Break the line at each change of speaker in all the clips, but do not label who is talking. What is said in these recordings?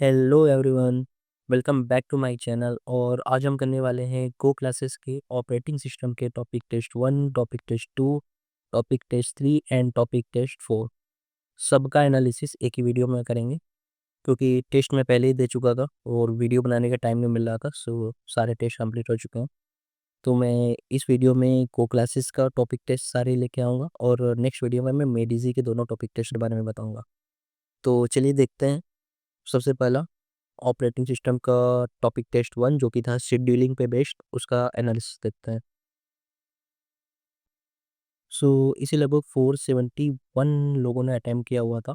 Hello everyone, welcome back to my channel. और आज हम करने वाले हैं गो क्लासेस के ऑपरेटिंग सिस्टम के topic test 1, topic test 2, topic test 3 and topic test 4। सबका एनालिसिस एक ही वीडियो में करेंगे क्योंकि टेस्ट मैं पहले ही दे चुका था और वीडियो बनाने का टाइम नहीं मिल रहा था। सो सारे टेस्ट कंप्लीट हो चुके हैं। तो मैं इस वीडियो में गो क्लासेस का टॉपिक टेस्ट सारे लेके आऊँगा और नेक्स्ट वीडियो में मैं मेडिजी के दोनों टॉपिक टेस्ट के बारे में बताऊँगा। तो चलिए देखते हैं। सबसे पहला ऑपरेटिंग सिस्टम का टॉपिक टेस्ट 1 जो कि था शेड्यूलिंग पे बेस्ड, उसका एनालिसिस देखते हैं। सो इसे लगभग 471 लोगों ने अटेम्प्ट किया हुआ था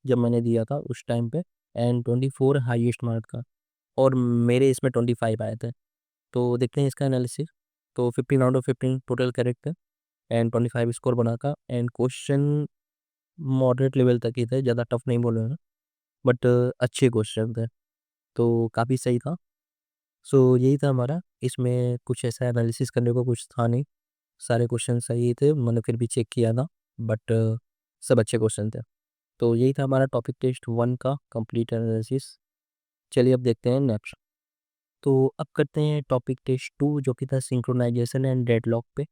जब मैंने दिया था उस टाइम पे, एंड 24 हाईएस्ट मार्क का, और मेरे इसमें 25 आए थे। तो देखते हैं इसका एनालिसिस। तो 15 आउट ऑफ 15 टोटल करेक्ट है एंड 25 स्कोर बना था। एंड क्वेश्चन मॉडरेट लेवल तक ही थे, ज़्यादा टफ नहीं बोले हैं, बट अच्छे क्वेश्चन थे, तो काफ़ी सही था। सो यही था हमारा। इसमें कुछ ऐसा एनालिसिस करने को कुछ था नहीं, सारे क्वेश्चन सही थे, मैंने फिर भी चेक किया था, बट सब अच्छे क्वेश्चन थे। तो यही था हमारा टॉपिक टेस्ट 1 का कंप्लीट एनालिसिस। चलिए अब देखते हैं नेक्स्ट। तो अब करते हैं टॉपिक टेस्ट 2 जो कि था सिंक्रोनाइजेशन एंड डेडलॉक पे।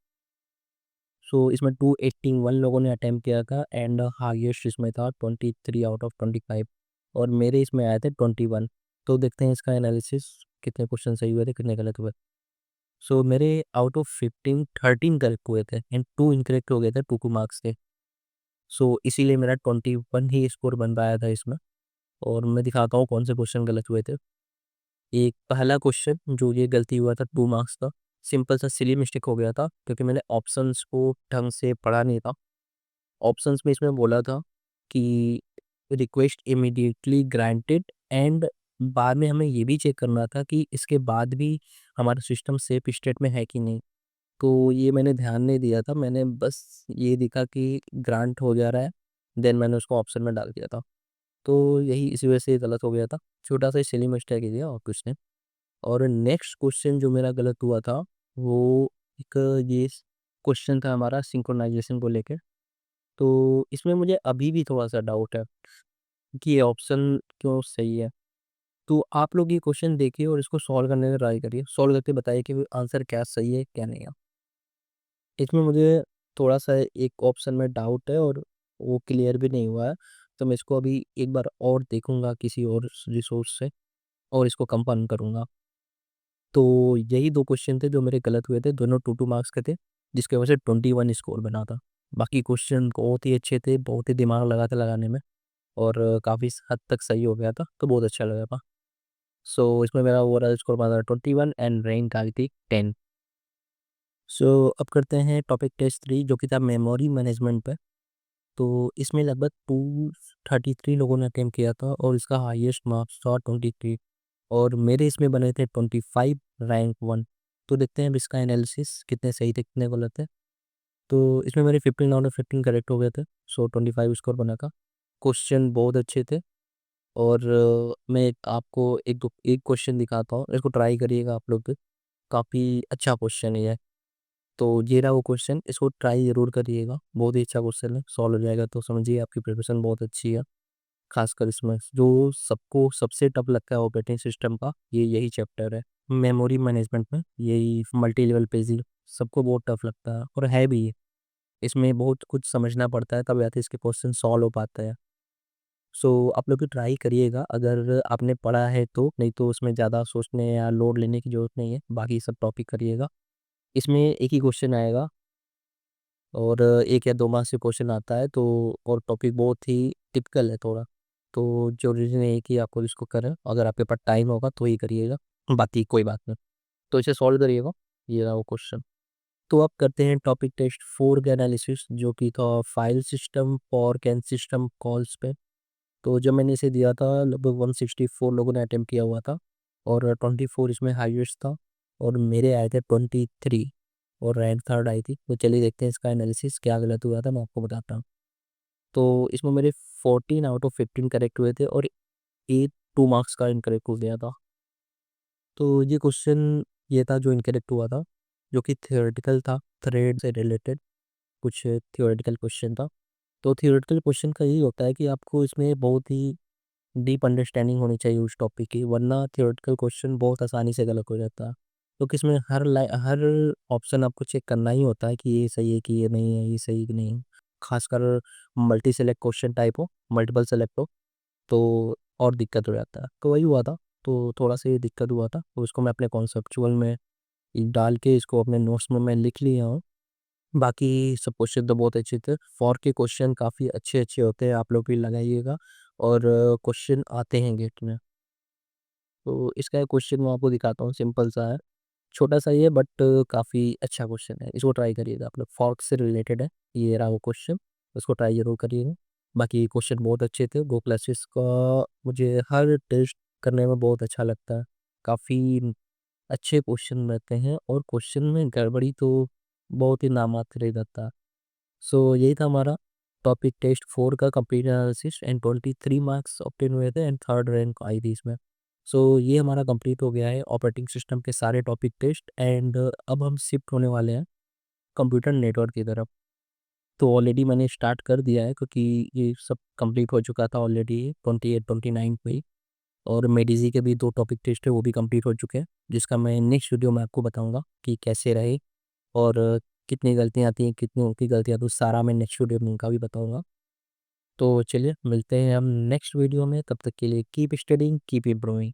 सो इसमें 281 लोगों ने अटैम्प्ट किया था एंड हाईएस्ट इसमें था 23 आउट ऑफ 25, और मेरे इसमें आए थे 21। तो देखते हैं इसका एनालिसिस, कितने क्वेश्चन सही हुए थे, कितने गलत हुए। सो मेरे आउट ऑफ 15 13 करेक्ट हुए थे एंड 2 इनकरेक्ट हो गए थे 2 मार्क्स के। सो इसीलिए मेरा 21 ही स्कोर बन पाया था इसमें। और मैं दिखाता हूँ कौन से क्वेश्चन गलत हुए थे। एक पहला क्वेश्चन जो ये गलती हुआ था 2 मार्क्स का, सिंपल सा सिली मिस्टेक हो गया था क्योंकि मैंने ऑप्शंस को ढंग से पढ़ा नहीं था। ऑप्शंस में इसमें बोला था कि रिक्वेस्ट इमीडिएटली ग्रांटेड, एंड बाद में हमें ये भी चेक करना था कि इसके बाद भी हमारा सिस्टम सेफ स्टेट में है कि नहीं। तो ये मैंने ध्यान नहीं दिया था, मैंने बस ये देखा कि ग्रांट हो जा रहा है, देन मैंने उसको ऑप्शन में डाल दिया था। तो यही इसी वजह से गलत हो गया था, छोटा सा सिली मिस्टेक ही दिया और कुछ नहीं। और नेक्स्ट क्वेश्चन जो मेरा गलत हुआ था वो एक ये क्वेश्चन था हमारा सिंक्रोनाइजेशन को लेकर। तो इसमें मुझे अभी भी थोड़ा सा डाउट है कि ये ऑप्शन क्यों सही है। तो आप लोग ये क्वेश्चन देखिए और इसको सॉल्व करने का ट्राई करिए, सॉल्व करके बताइए कि आंसर क्या सही है क्या नहीं है। इसमें मुझे थोड़ा सा एक ऑप्शन में डाउट है और वो क्लियर भी नहीं हुआ है, तो मैं इसको अभी एक बार और देखूंगा किसी और रिसोर्स से और इसको कंफर्म करूंगा। तो यही 2 क्वेश्चन थे जो मेरे गलत हुए थे, दोनों 2 मार्क्स के थे, जिसकी वजह से 21 स्कोर बना था। बाकी क्वेश्चन बहुत ही अच्छे थे, बहुत ही दिमाग लगा था लगाने में, और काफ़ी हद तक सही हो गया था, तो बहुत अच्छा लगा था। सो इसमें मेरा ओवरऑल स्कोर बना था 21 एंड रैंक आई थी 10। सो अब करते हैं टॉपिक टेस्ट 3 जो कि था मेमोरी मैनेजमेंट पे। तो इसमें लगभग 233 लोगों ने अटेम्प्ट किया था और इसका हाईएस्ट मार्क्स था 23, और मेरे इसमें बने थे 25, रैंक 1। तो देखते हैं अब इसका एनालिसिस कितने सही थे कितने गलत थे। तो इसमें मेरे 15 आउट ऑफ 15 करेक्ट हो गए थे, सो 25 स्कोर बना था। क्वेश्चन बहुत अच्छे थे, और मैं आपको एक क्वेश्चन दिखाता हूँ, इसको ट्राई करिएगा आप लोग। काफ़ी अच्छा क्वेश्चन है ये। तो ये रहा वो क्वेश्चन, इसको ट्राई ज़रूर करिएगा, बहुत ही अच्छा क्वेश्चन है, सॉल्व हो जाएगा तो समझिए आपकी प्रिपरेशन बहुत अच्छी है। खासकर इसमें जो सबको सबसे टफ लगता है ऑपरेटिंग सिस्टम का, ये यही चैप्टर है, मेमोरी मैनेजमेंट में यही मल्टी लेवल पेजिंग सबको बहुत टफ लगता है, और है भी ये। इसमें बहुत कुछ समझना पड़ता है तब जाके इसके क्वेश्चन सॉल्व हो पाते हैं। सो आप लोग भी ट्राई करिएगा अगर आपने पढ़ा है तो, नहीं तो उसमें ज़्यादा सोचने या लोड लेने की ज़रूरत नहीं है, बाकी सब टॉपिक करिएगा। इसमें एक ही क्वेश्चन आएगा और 1 या 2 मार्क्स से क्वेश्चन आता है, तो और टॉपिक बहुत ही टिपिकल है थोड़ा। तो जो रीज़न है कि आपको इसको करें, अगर आपके पास टाइम होगा तो ही करिएगा, बाकी कोई बात नहीं। तो इसे सॉल्व करिएगा, ये रहा वो क्वेश्चन। तो अब करते हैं टॉपिक टेस्ट 4 का एनालिसिस जो कि था file system for can system calls पे। तो जब मैंने इसे दिया था लगभग 164 लोगों ने अटेम्प्ट किया हुआ था, और 24 इसमें हाईएस्ट था, और मेरे आए थे 23, और रैंक थर्ड आई थी। तो चलिए देखते हैं इसका एनालिसिस क्या गलत हुआ था, मैं आपको बताता हूँ। तो इसमें मेरे 14 आउट ऑफ 15 करेक्ट हुए थे और 2 मार्क्स का इनकरेक्ट हो गया था। तो ये क्वेश्चन ये था जो इनकरेक्ट हुआ था, जो कि थियोरेटिकल था, थ्रेड से रिलेटेड कुछ थियोरेटिकल क्वेश्चन था। तो थियोरेटिकल क्वेश्चन का यही होता है कि आपको इसमें बहुत ही डीप अंडरस्टैंडिंग होनी चाहिए उस टॉपिक की, वरना थियोरेटिकल क्वेश्चन बहुत आसानी से गलत हो जाता है। क्योंकि इसमें हर ऑप्शन आपको चेक करना ही होता है कि ये सही है कि ये नहीं है, ये सही कि नहीं है। खासकर मल्टी सेलेक्ट क्वेश्चन टाइप हो, मल्टीपल सेलेक्ट हो, तो और दिक्कत हो जाता है। तो वही हुआ था, तो थोड़ा सा ये दिक्कत हुआ था, तो इसको मैं अपने कॉन्सेप्चुअल में डाल के इसको अपने नोट्स में मैं लिख लिया हूँ। बाकी सब क्वेश्चन तो बहुत अच्छे थे, फॉर के क्वेश्चन काफ़ी अच्छे अच्छे होते हैं, आप लोग भी लगाइएगा। और क्वेश्चन आते हैं गेट में। तो इसका एक क्वेश्चन मैं आपको दिखाता हूँ, सिंपल सा है, छोटा सा ही है बट काफ़ी अच्छा क्वेश्चन है, इसको ट्राई करिएगा। आप लोग फॉर्क से रिलेटेड है, ये रहा वो क्वेश्चन, उसको ट्राई जरूर करिएगा। बाकी क्वेश्चन बहुत अच्छे थे, गो क्लासेस का मुझे हर टेस्ट करने में बहुत अच्छा लगता है। काफ़ी अच्छे क्वेश्चन रहते हैं और क्वेश्चन में गड़बड़ी तो बहुत ही नामात्र ही रहता है। सो यही था हमारा टॉपिक टेस्ट 4 का complete analysis, and 23 marks obtain हुए थे एंड थर्ड रैंक आई थी इसमें। सो ये हमारा कंप्लीट हो गया है ऑपरेटिंग सिस्टम के सारे टॉपिक टेस्ट, एंड अब हम शिफ्ट होने वाले हैं कंप्यूटर नेटवर्क की तरफ। तो ऑलरेडी मैंने स्टार्ट कर दिया है, क्योंकि ये सब कंप्लीट हो चुका था ऑलरेडी 28-29 को ही। और मेडिजी के भी 2 टॉपिक टेस्ट है, वो भी कंप्लीट हो चुके हैं, जिसका मैं नेक्स्ट वीडियो में आपको बताऊंगा कि कैसे रहे, और कितनी गलतियाँ आती हैं, कितनी उनकी गलतियाँ, तो सारा मैं नेक्स्ट वीडियो में उनका भी बताऊंगा। तो चलिए मिलते हैं हम नेक्स्ट वीडियो में, तब तक के लिए कीप स्टडिंग, कीप इम्प्रूविंग।